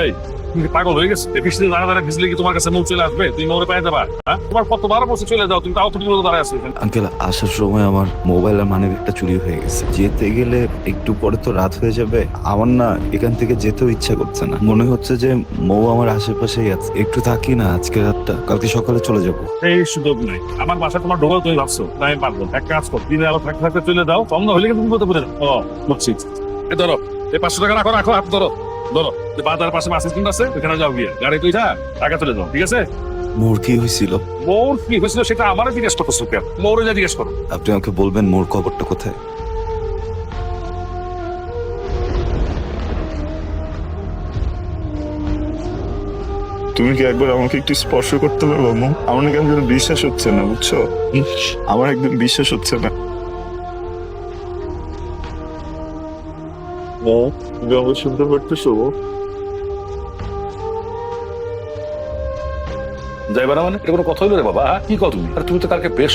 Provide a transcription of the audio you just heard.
এই তুমি কি পাগল হয়ে গেছে? বৃষ্টিতে দাঁড়া দাঁড়া ভিজলে কি তোমার কাছে মৌ চলে আসবে? তুমি মৌরে পায়ে যাবা? হ্যাঁ, তোমার কতবার বসে চলে যাও, তুমি তাও তুমি দাঁড়ায় আছো এখানে। আঙ্কেল, আসার সময় আমার মোবাইল আর মানিব্যাগটা চুরি হয়ে গেছে। যেতে গেলে একটু পরে তো রাত হয়ে যাবে। আমার না এখান থেকে যেতেও ইচ্ছা করছে না। মনে হচ্ছে যে মৌ আমার আশেপাশেই আছে। একটু থাকি না আজকে রাতটা, কালকে সকালে চলে যাব। এই সুযোগ নাই। আমার বাসায় তোমার ঢোকাও তুমি ভাবছো না, আমি পারবো না। এক কাজ কর, দিনে আলো থাকতে থাকতে চলে যাও, সন্ধ্যা হলে কিন্তু তুমি কোথাও পড়ে যাও। ও বুঝছি। এই ধরো, এই 500 টাকা রাখো, রাখো হাত ধরো, ধরো। বাজার পাশে বাস স্ট্যান্ড আছে, ওখানে যাও, গিয়ে গাড়ি তুই যা, টাকা চলে যাও, ঠিক আছে? মোর কি হয়েছিল? মোর কি হয়েছিল সেটা আমারও জিজ্ঞেস করতেছো কেন? মোরে যা জিজ্ঞেস করো। আপনি আমাকে বলবেন মোর খবরটা কোথায়? তুমি কি একবার আমাকে একটু স্পর্শ করতে পারবো মো? আমার না কেন যেন বিশ্বাস হচ্ছে না, বুঝছো? আমার একদম বিশ্বাস হচ্ছে না। মো, তুমি আমাকে শুনতে পারতেছো? যাইবার মানে এটা কোনো কথা হইলো রে বাবা? হ্যাঁ? কি কল তুমি? আর তুমি তো কালকে বেশ